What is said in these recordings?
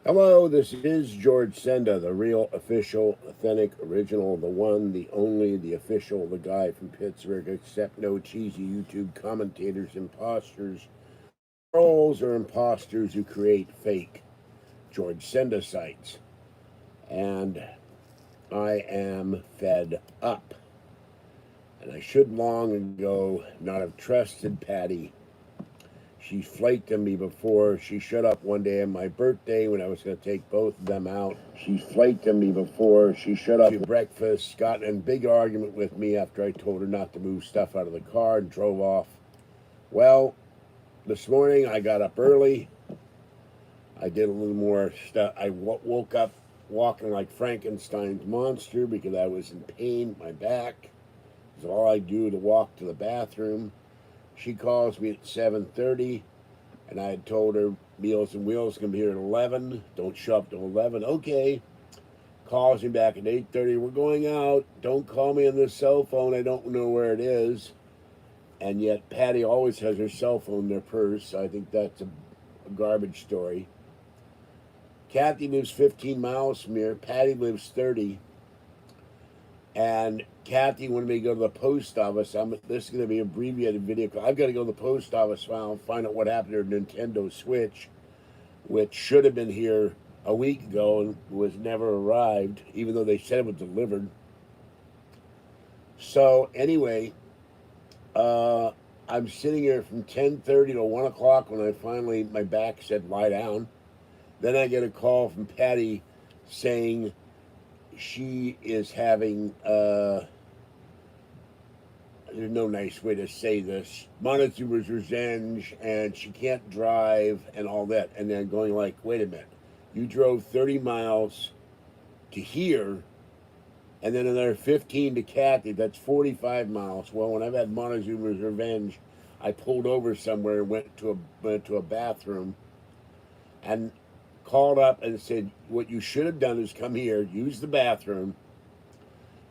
Hello, this is George Senda, the real, official, authentic, original, the one, the only, the official, the guy from Pittsburgh. Accept no cheesy YouTube commentators, imposters, trolls, or imposters who create fake George Senda sites. And I am fed up. And I should long ago not have trusted Patty. She flaked on me before. She showed up one day on my birthday when I was going to take both of them out. She flaked on me before. She showed up to breakfast, got in a big argument with me after I told her not to move stuff out of the car and drove off. Well, this morning I got up early. I did a little more stuff. I woke up walking like Frankenstein's monster because I was in pain. My back is all I do to walk to the bathroom. She calls me at 7:30, and I had told her Meals and Wheels can be here at 11. Don't show up till 11. Okay. Calls me back at 8:30. We're going out. Don't call me on the cell phone. I don't know where it is. And yet Patty always has her cell phone in her purse. I think that's a garbage story. Kathy lives 15 miles from here. Patty lives 30. And Kathy wanted me to go to the post office. This is going to be an abbreviated video. I've got to go to the post office now and find out what happened to her Nintendo Switch, which should have been here a week ago and was never arrived, even though they said it was delivered. So anyway, I'm sitting here from 10:30 to 1 o'clock when I finally, my back said lie down. Then I get a call from Patty saying she is having, there's no nice way to say this, Montezuma's revenge, and she can't drive and all that. And then going like, wait a minute, you drove 30 miles to here and then another 15 to Kathy. That's 45 miles. Well, when I've had Montezuma's revenge, I pulled over somewhere and went to a bathroom and called up and said, what you should have done is come here, use the bathroom.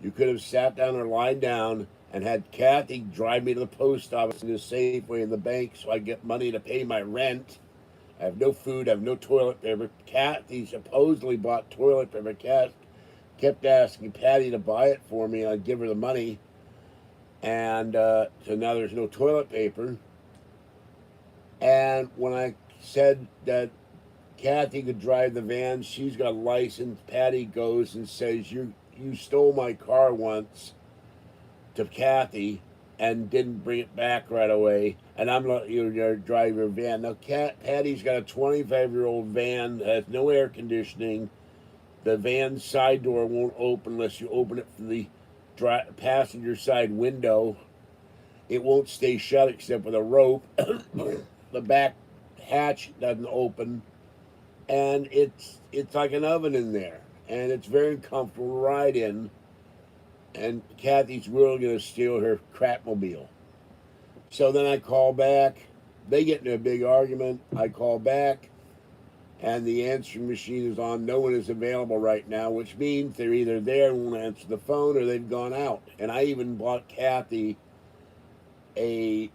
You could have sat down or lied down and had Kathy drive me to the post office and the Safeway and the bank so I get money to pay my rent. I have no food, I have no toilet paper. Kathy supposedly bought toilet paper. Kat kept asking Patty to buy it for me, and I'd give her the money. And so now there's no toilet paper. And when I said that Kathy could drive the van, she's got a license, Patty goes and says, you stole my car once to Kathy and didn't bring it back right away, and I'm letting you drive your van. Now, Patty's got a 25-year-old van that has no air conditioning. The van's side door won't open unless you open it from the passenger side window. It won't stay shut except with a rope. The back hatch doesn't open, and it's like an oven in there, and it's very uncomfortable to ride in. And Kathy's really going to steal her crapmobile. So then I call back. They get into a big argument. I call back, and the answering machine is on. No one is available right now, which means they're either there and won't answer the phone or they've gone out. And I even bought Kathy a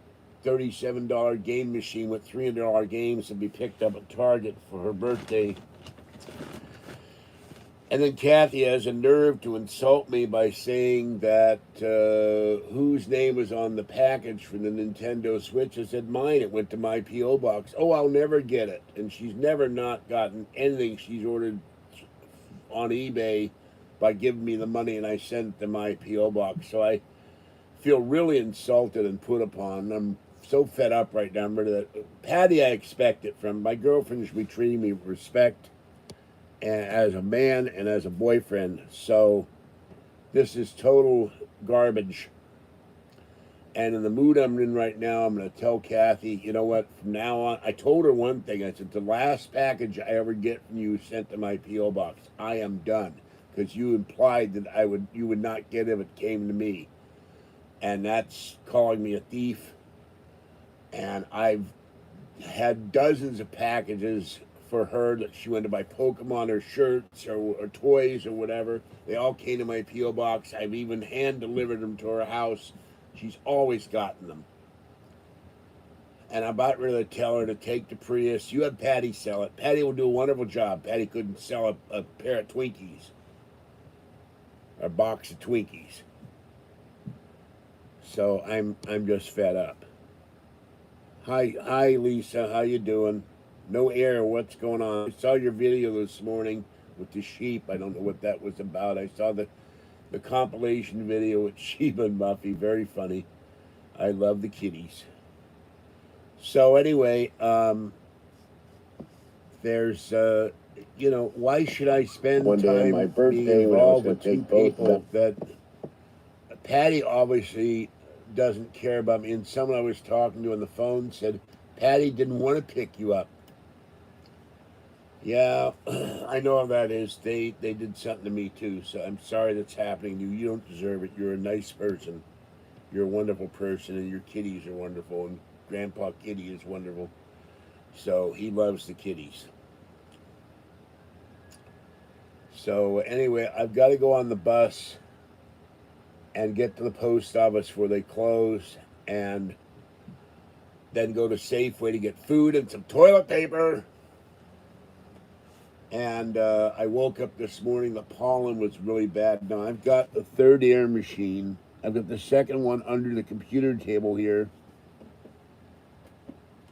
$37 game machine with $300 games to be picked up at Target for her birthday. And then Kathy has a nerve to insult me by saying that whose name was on the package for the Nintendo Switch. I said mine. It went to my P.O. box. Oh, I'll never get it. And she's never not gotten anything she's ordered on eBay by giving me the money, and I sent it to my P.O. box. So I feel really insulted and put upon. I'm so fed up right now. I'm ready to, Patty, I expect it from. My girlfriend should be treating me with respect as a man and as a boyfriend. So this is total garbage. And in the mood I'm in right now, I'm going to tell Kathy, you know what, from now on, I told her one thing. I said, the last package I ever get from you sent to my P.O. box. I am done. Because you implied that you would not get it if it came to me. And that's calling me a thief. And I've had dozens of packages for her that she wanted to buy Pokemon or shirts or toys or whatever. They all came to my P.O. box. I've even hand delivered them to her house. She's always gotten them. and I'm about ready to tell her to take the Prius. You have Patty sell it. Patty will do a wonderful job. Patty couldn't sell a pair of Twinkies, or a box of Twinkies. So I'm just fed up. Hi Lisa, how you doing? No air, what's going on? I saw your video this morning with the sheep. I don't know what that was about. I saw the compilation video with Sheba and Muffy. Very funny. I love the kitties. So anyway, there's why should I spend One day on time my birthday being when I was involved gonna with two take both of people that Patty obviously doesn't care about me? And someone I was talking to on the phone said Patty didn't want to pick you up. Yeah, I know how that is. They did something to me too, so I'm sorry that's happening to you. You don't deserve it. You're a nice person. You're a wonderful person, and your kitties are wonderful, and Grandpa Kitty is wonderful. So he loves the kitties. So anyway, I've got to go on the bus and get to the post office before they close, and then go to Safeway to get food and some toilet paper. And I woke up this morning, the pollen was really bad. Now I've got the third air machine. I've got the second one under the computer table here.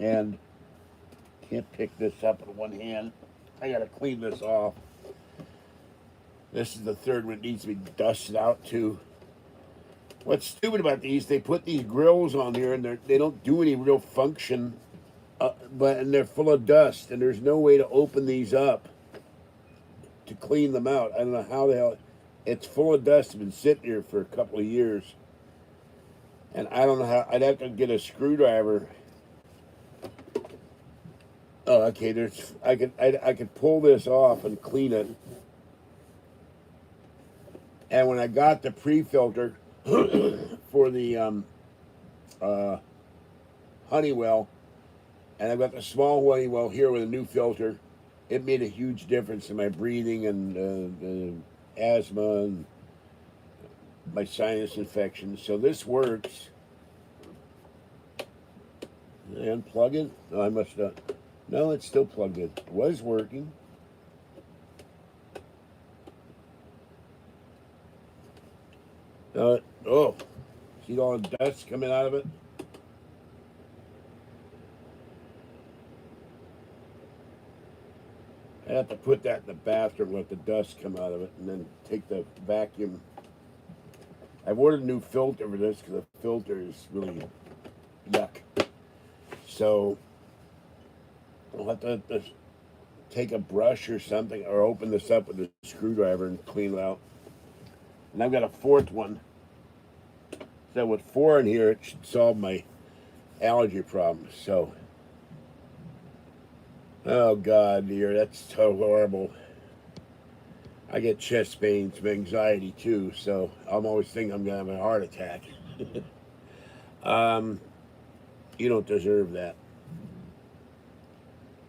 And can't pick this up in one hand. I gotta clean this off. This is the third one. It needs to be dusted out too. What's stupid about these, they put these grills on here and they don't do any real function, and they're full of dust, and there's no way to open these up to clean them out. I don't know how the hell. It's full of dust. It's been sitting here for a couple of years. And I don't know how. I'd have to get a screwdriver. Oh, okay. I could pull this off and clean it. And when I got the pre-filter for the Honeywell, and I've got the small Honeywell here with a new filter, it made a huge difference in my breathing and the asthma and my sinus infections. So this works. Did I unplug it? No, I must not. No, it's still plugged in. It was working. Oh, see all the dust coming out of it? I have to put that in the bathroom, let the dust come out of it, and then take the vacuum. I've ordered a new filter for this because the filter is really yuck. So I'll have to take a brush or something, or open this up with a screwdriver and clean it out. And I've got a fourth one. So with 4 in here, it should solve my allergy problem. So, oh God, dear, that's so horrible. I get chest pains, some anxiety too, so I'm always thinking I'm gonna have a heart attack. You don't deserve that.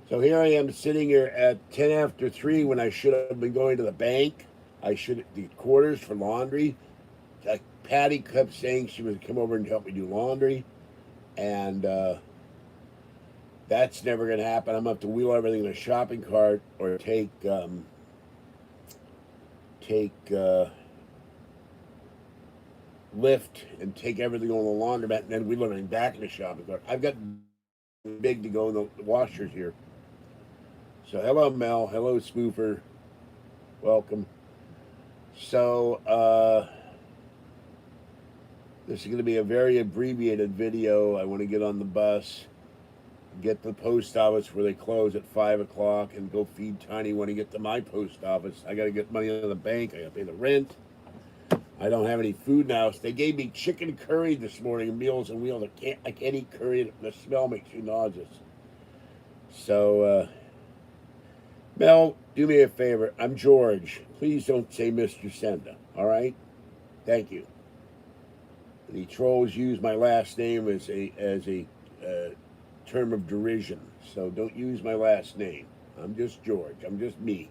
So here I am sitting here at 10 after 3 when I should have been going to the bank. The quarters for laundry. Patty kept saying she would come over and help me do laundry, and that's never going to happen. I'm going to have to wheel everything in a shopping cart or take lift and take everything on the laundromat and then wheel everything back in the shopping cart. I've got big to go in the washers here. So hello Mel, hello Spoofer, welcome. So this is going to be a very abbreviated video. I want to get on the bus, get to the post office where they close at 5 o'clock, and go feed Tiny when I get to my post office. I got to get money out of the bank. I got to pay the rent. I don't have any food now. So they gave me chicken curry this morning, Meals on Wheels. I can't eat curry. The smell makes me nauseous. So, Mel, do me a favor. I'm George. Please don't say Mr. Senda. All right? Thank you. The trolls use my last name as a term of derision. So don't use my last name. I'm just George. I'm just me.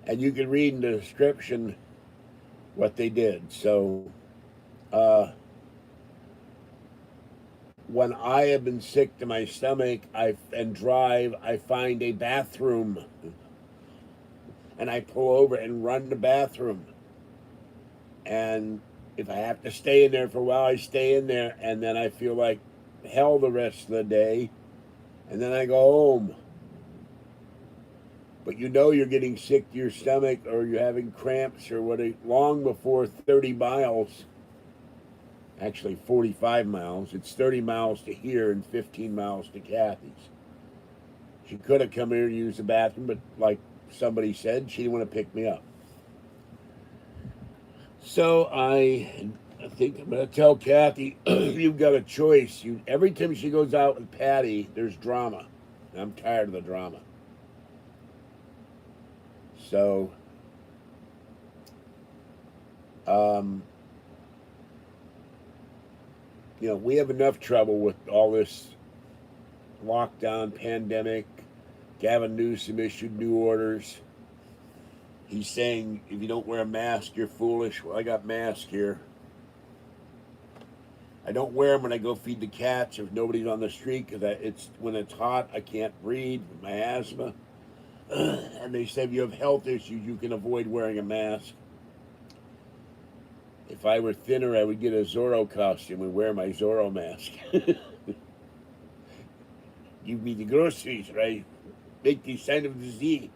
And you can read in the description what they did. So, when I have been sick to my stomach, and drive, I find a bathroom, and I pull over and run to the bathroom. And if I have to stay in there for a while, I stay in there, and then I feel like hell the rest of the day, and then I go home. But you know you're getting sick to your stomach, or you're having cramps or what, long before 30 miles. Actually, 45 miles. It's 30 miles to here and 15 miles to Kathy's. She could have come here to use the bathroom, but like somebody said, she didn't want to pick me up. So I think I'm going to tell Kathy, you've got a choice. Every time she goes out with Patty, there's drama. And I'm tired of the drama. So, we have enough trouble with all this lockdown, pandemic. Gavin Newsom issued new orders. He's saying if you don't wear a mask, you're foolish. Well, I got masks here. I don't wear them when I go feed the cats if nobody's on the street, because when it's hot, I can't breathe with my asthma. And they said if you have health issues, you can avoid wearing a mask. If I were thinner, I would get a Zorro costume and wear my Zorro mask. Give me the groceries, right? Make the sign of the Z.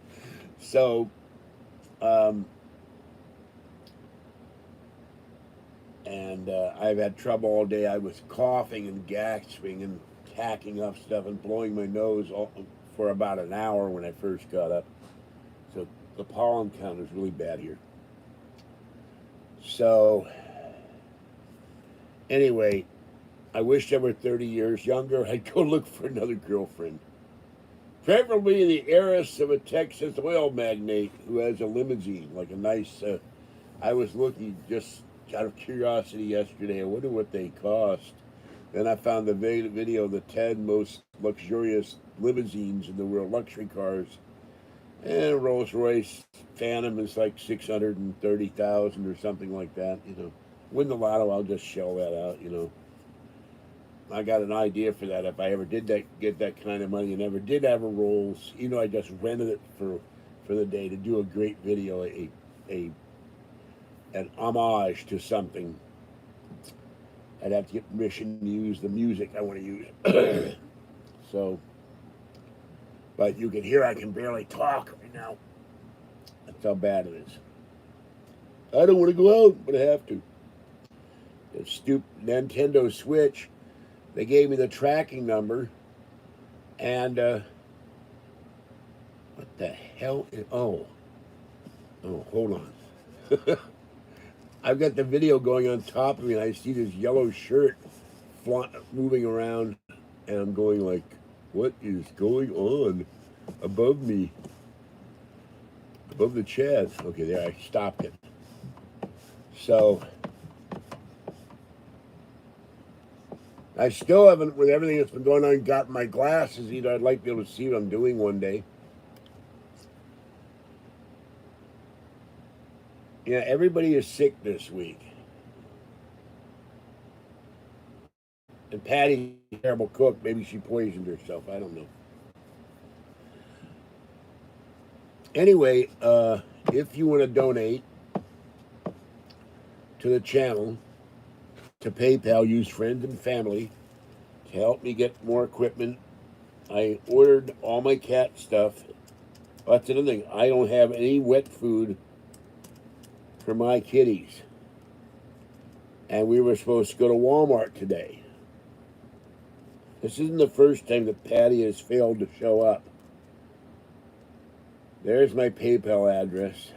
So, I've had trouble all day. I was coughing and gasping and hacking up stuff and blowing my nose for about an hour when I first got up. So the pollen count is really bad here. So anyway, I wish I were 30 years younger. I'd go look for another girlfriend. Preferably the heiress of a Texas oil magnate who has a limousine, like a nice, I was looking just out of curiosity yesterday. I wonder what they cost. Then I found the video of the 10 most luxurious limousines in the world, luxury cars. And a Rolls Royce Phantom is like $630,000 or something like that. Win the lotto, I'll just shell that out. I got an idea for that. If I ever did get that kind of money and ever did have a Rolls, I just rented it for the day to do a great video, an homage to something. I'd have to get permission to use the music I want to use. So, but you can hear I can barely talk right now. That's how bad it is. I don't want to go out, but I have to. The stupid Nintendo Switch, they gave me the tracking number, and what the hell? Oh, hold on. I've got the video going on top of me, and I see this yellow shirt moving around, and I'm going like, what is going on above me? Above the chat. Okay, there, I stopped it. So, I still haven't, with everything that's been going on, got my glasses either. I'd like to be able to see what I'm doing one day. Yeah, everybody is sick this week. And Patty's a terrible cook. Maybe she poisoned herself. I don't know. Anyway, if you want to donate to the channel, to PayPal, use friends and family to help me get more equipment. I ordered all my cat stuff. That's another thing. I don't have any wet food for my kitties. And we were supposed to go to Walmart today. This isn't the first time that Patty has failed to show up. There's my PayPal address.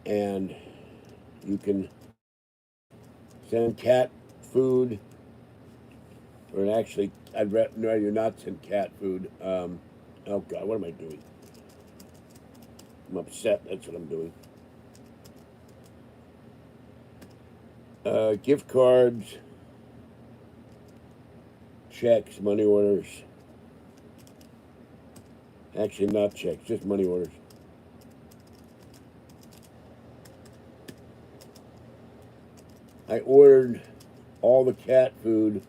And you can send cat food. Or actually, I'd rather not send cat food. Oh God, what am I doing? I'm upset, that's what I'm doing. Gift cards, checks, money orders. Actually, not checks, just money orders. I ordered all the cat food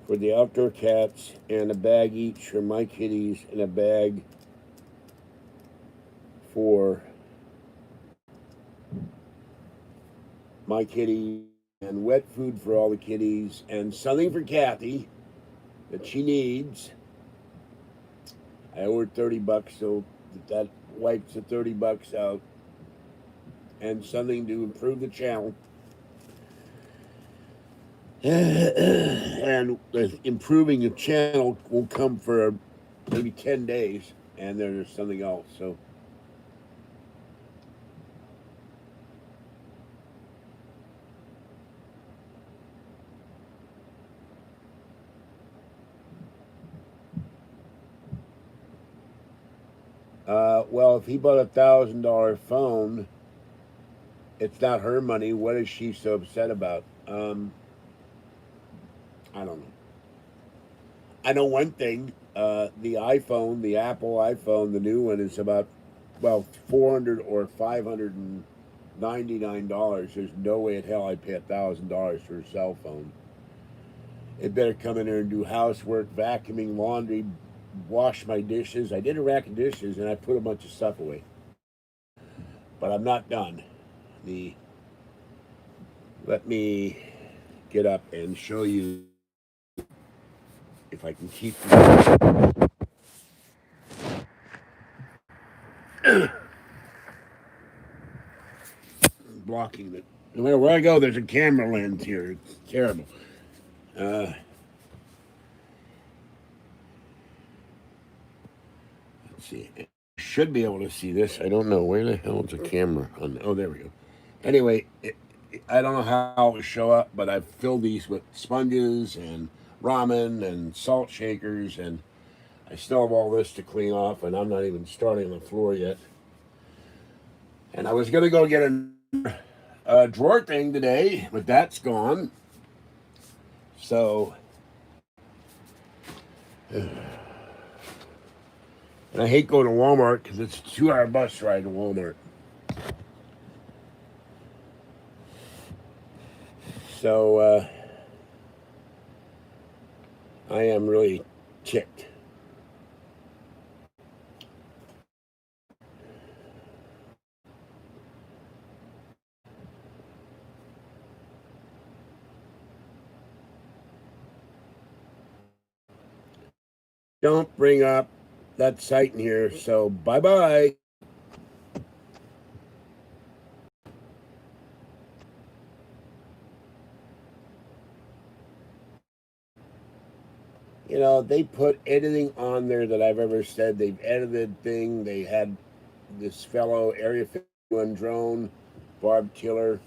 for the outdoor cats, and a bag each for my kitties, and a bag for my kitty, and wet food for all the kitties, and something for Kathy that she needs. I owe her $30, so that wipes the $30 out, and something to improve the channel. And improving the channel will come for maybe 10 days, and then there's something else. So well, if he bought $1,000 phone, it's not her money. What is she so upset about? I don't know. I know one thing. The iPhone, the Apple iPhone, the new one is about, well, $400 or $599. There's no way in hell I'd pay $1,000 for a cell phone. It better come in there and do housework, vacuuming, laundry, wash my dishes. I did a rack of dishes and I put a bunch of stuff away, but I'm not done. Let me get up and show you if I can keep blocking it. No matter where I go, there's a camera lens here. It's terrible. Uh, let's see. I should be able to see this. I don't know. Where the hell is the camera? Oh, there we go. Anyway, I don't know how it will show up, but I've filled these with sponges and ramen and salt shakers, and I still have all this to clean off, and I'm not even starting on the floor yet. And I was going to go get a drawer thing today, but that's gone. So, and I hate going to Walmart because it's a 2-hour bus ride to Walmart. So, I am really ticked. Don't bring up that site in here, so bye-bye. You know, they put anything on there that I've ever said. They've edited thing. They had this fellow Area 51 drone, Barb Tiller,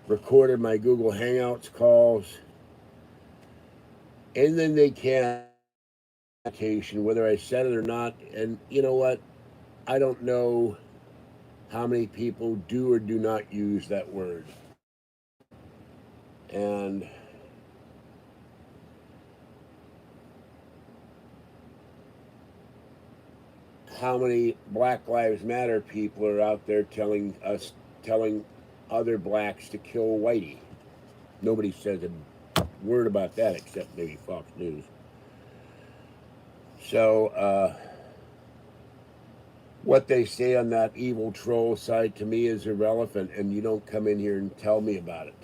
recorded my Google Hangouts calls. And then they can, whether I said it or not. And you know what? I don't know how many people do or do not use that word. And how many Black Lives Matter people are out there telling other blacks to kill whitey. Nobody says a word about that except maybe Fox News. So, what they say on that evil troll site to me is irrelevant, and you don't come in here and tell me about it.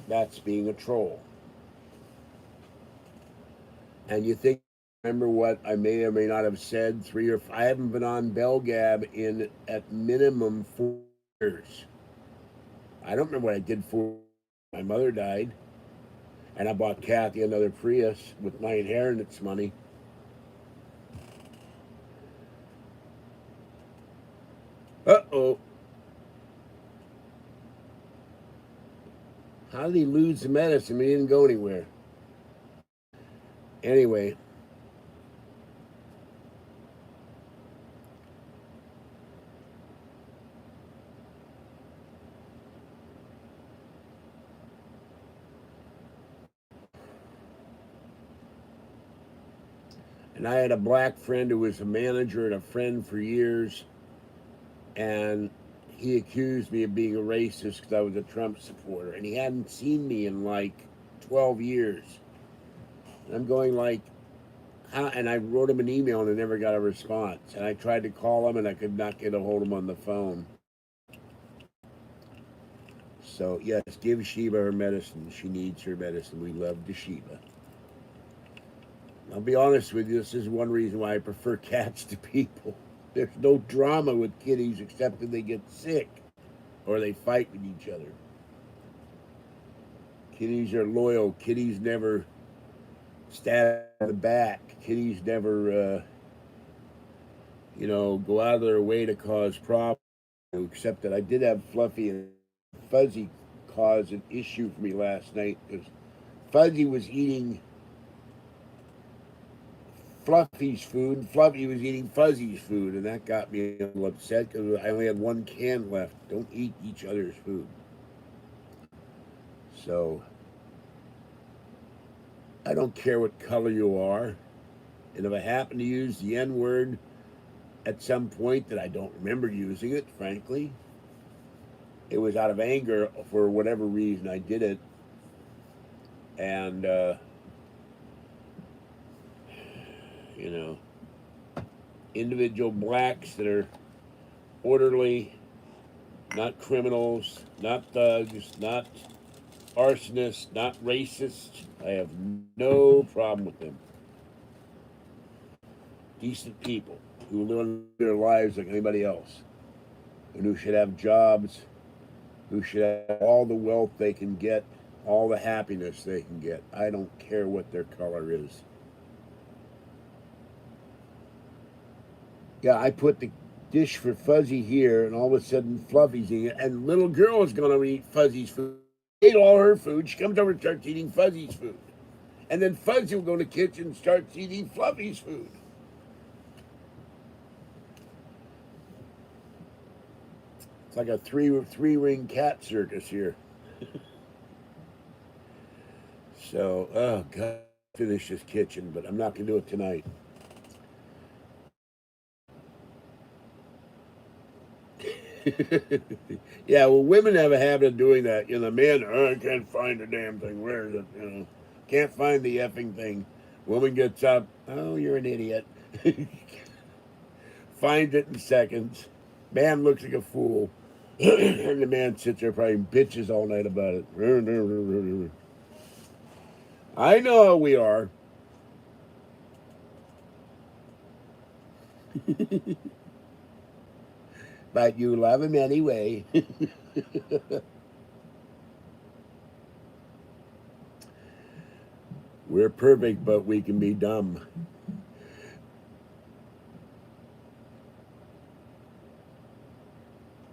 That's being a troll. And you think, remember what I may or may not have said? I haven't been on BellGab in at minimum 4 years. I don't remember what I did for. My mother died, and I bought Kathy another Prius with my inheritance money. Uh-oh. How did he lose the medicine? He didn't go anywhere. Anyway. And I had a black friend who was a manager and a friend for years. And he accused me of being a racist because I was a Trump supporter, and he hadn't seen me in like 12 years. And I'm going like, how? And I wrote him an email and I never got a response. And I tried to call him and I could not get a hold of him on the phone. So yes, give Sheba her medicine. She needs her medicine. We love the Sheba. I'll be honest with you, this is one reason why I prefer cats to people. There's no drama with kitties except that they get sick or they fight with each other. Kitties are loyal. Kitties never stab in the back. Kitties never, go out of their way to cause problems. Except that I did have Fluffy and Fuzzy cause an issue for me last night because Fuzzy was eating Fluffy's food, Fluffy was eating Fuzzy's food, and that got me a little upset because I only had one can left. Don't eat each other's food. So, I don't care what color you are, and if I happen to use the N-word at some point that I don't remember using it, frankly, it was out of anger for whatever reason I did it, and, individual blacks that are orderly, not criminals, not thugs, not arsonists, not racists. I have no problem with them. Decent people who live their lives like anybody else, and who should have jobs, who should have all the wealth they can get, all the happiness they can get. I don't care what their color is. Yeah, I put the dish for Fuzzy here, and all of a sudden Fluffy's eating it, and little girl is going to eat Fuzzy's food. She ate all her food. She comes over and starts eating Fuzzy's food. And then Fuzzy will go in the kitchen and starts eating Fluffy's food. It's like a three-ring cat circus here. So, oh, God, finish this kitchen, but I'm not going to do it tonight. Yeah, well, women have a habit of doing that. The man, I can't find the damn thing. Where is it? Can't find the effing thing. Woman gets up. Oh, you're an idiot. Finds it in seconds. Man looks like a fool. And the man sits there probably bitches all night about it. I know how we are. But you love him anyway. We're perfect, but we can be dumb.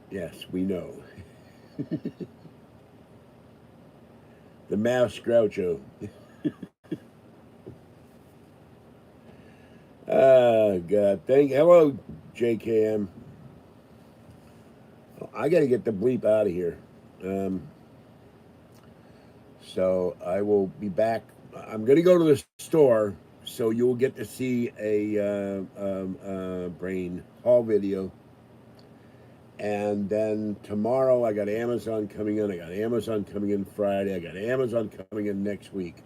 Yes, we know. The mouse Groucho. Oh, God. Hello, JKM. I got to get the bleep out of here. So I will be back. I'm going to go to the store, so you'll get to see a brain haul video. And then tomorrow I got Amazon coming in. I got Amazon coming in Friday. I got Amazon coming in next week.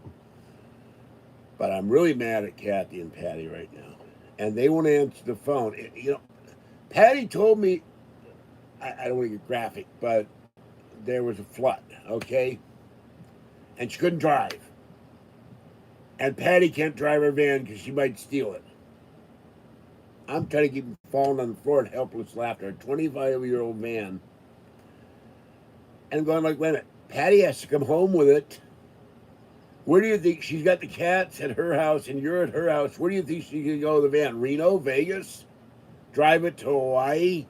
But I'm really mad at Kathy and Patty right now. And they won't answer the phone. Patty told me, I don't want to get graphic, but there was a flood, okay? And she couldn't drive. And Patty can't drive her van because she might steal it. I'm trying to keep from falling on the floor in helpless laughter. A 25-year-old van. And I'm going like, wait a minute. Patty has to come home with it. Where do you think she's got the cats at her house and you're at her house? Where do you think she's going to go with the van? Reno, Vegas? Drive it to Hawaii?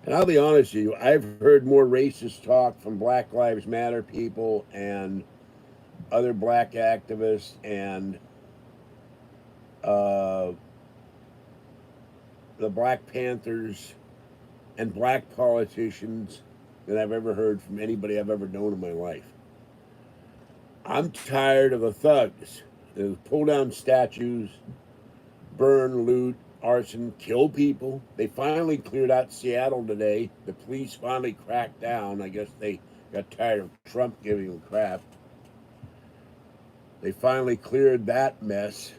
And I'll be honest with you, I've heard more racist talk from Black Lives Matter people and other black activists and the Black Panthers and black politicians than I've ever heard from anybody I've ever known in my life. I'm tired of the thugs. pull down statues, burn, loot, arson, kill people. They finally cleared out Seattle today. The police finally cracked down. I guess they got tired of Trump giving them crap. They finally cleared that mess.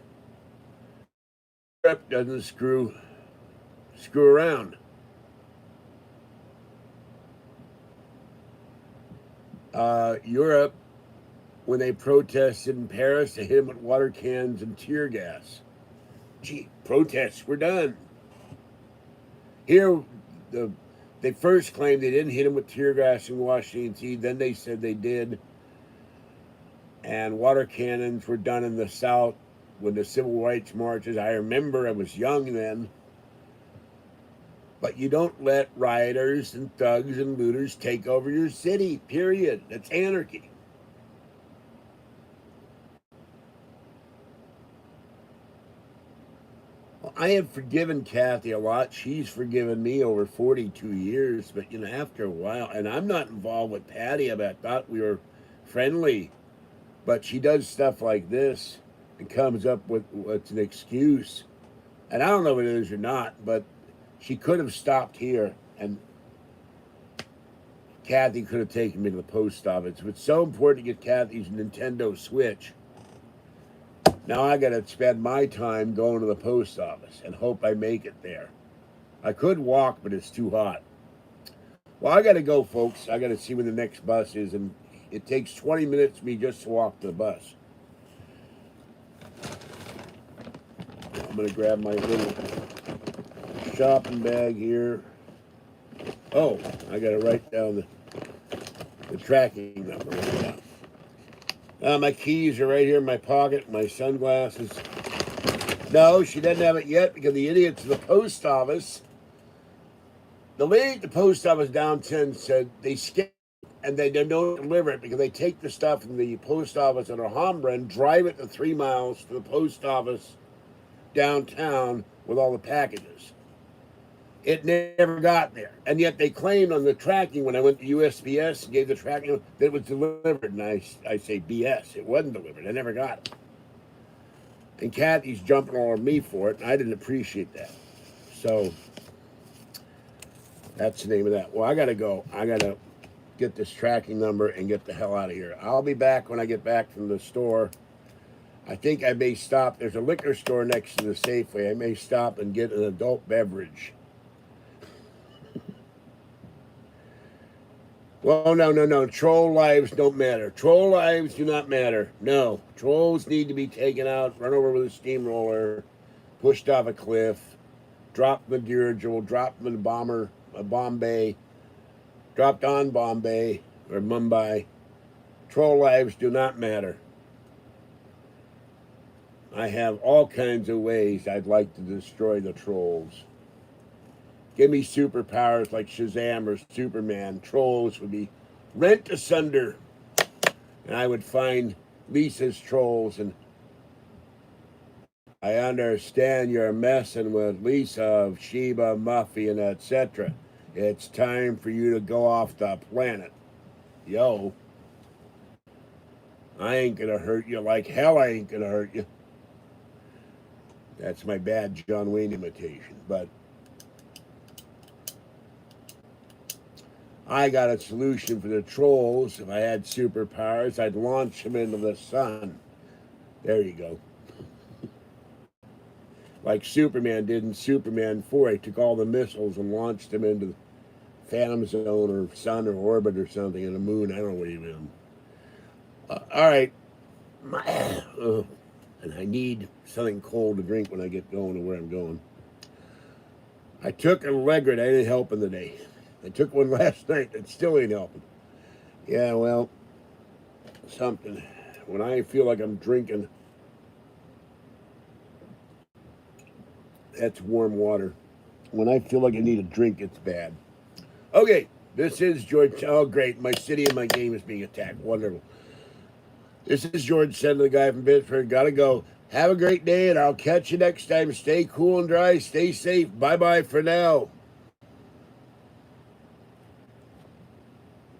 Europe doesn't screw around. Europe, when they protested in Paris, they hit them with water cans and tear gas. Gee, protests were done. Here, they first claimed they didn't hit them with tear gas in Washington, D.C. Then they said they did. And water cannons were done in the South when the civil rights marches. I remember I was young then. But you don't let rioters and thugs and looters take over your city, period. That's anarchy. Well, I have forgiven Kathy a lot. She's forgiven me over 42 years. But, after a while, and I'm not involved with Patty, but I thought we were friendly. But she does stuff like this and comes up with what's an excuse. And I don't know if it is or not, but she could have stopped here, and Kathy could have taken me to the post office. It's so important to get Kathy's Nintendo Switch. Now I got to spend my time going to the post office and hope I make it there. I could walk, but it's too hot. Well, I got to go, folks. I got to see when the next bus is, and it takes 20 minutes for me just to walk to the bus. I'm going to grab my little shopping bag here. Oh, I got to write down the tracking number right now. My keys are right here in my pocket, my sunglasses. No, she doesn't have it yet because the idiots at the post office, the lady at the post office downtown said they skipped and they don't deliver it because they take the stuff from the post office in Alhambra and drive it the 3 miles to the post office downtown with all the packages. It never got there. And yet they claimed on the tracking when I went to USPS and gave the tracking that it was delivered. And I say BS. It wasn't delivered. I never got it. And Kathy's jumping all over me for it, and I didn't appreciate that. So that's the name of that. Well, I got to go. I got to get this tracking number and get the hell out of here. I'll be back when I get back from the store. I think I may stop. There's a liquor store next to the Safeway. I may stop and get an adult beverage. Well, no. Troll lives don't matter. Troll lives do not matter. No. Trolls need to be taken out, run over with a steamroller, pushed off a cliff, dropped in the dirigible, dropped in a Bombay, dropped on Bombay or Mumbai. Troll lives do not matter. I have all kinds of ways I'd like to destroy the trolls. Give me superpowers like Shazam or Superman. Trolls would be rent asunder. And I would find Lisa's trolls. And I understand you're messing with Lisa of Sheba, Muffy, and etc. It's time for you to go off the planet. Yo. I ain't gonna hurt you like hell I ain't gonna hurt you. That's my bad John Wayne imitation. But I got a solution for the trolls. If I had superpowers, I'd launch them into the sun. There you go. Like Superman did in Superman 4. He took all the missiles and launched them into the Phantom Zone or sun or orbit or something in the moon. I don't know what he meant. All right. And I need something cold to drink when I get going to where I'm going. I took an Allegra. That ain't helping today. I took one last night. That still ain't helping. Yeah, well, something. When I feel like I'm drinking, that's warm water. When I feel like I need a drink, it's bad. Okay, this is George. Oh, great. My city and my game is being attacked. Wonderful. This is George Sender, the guy from Pittsburgh. Gotta go. Have a great day, and I'll catch you next time. Stay cool and dry. Stay safe. Bye-bye for now.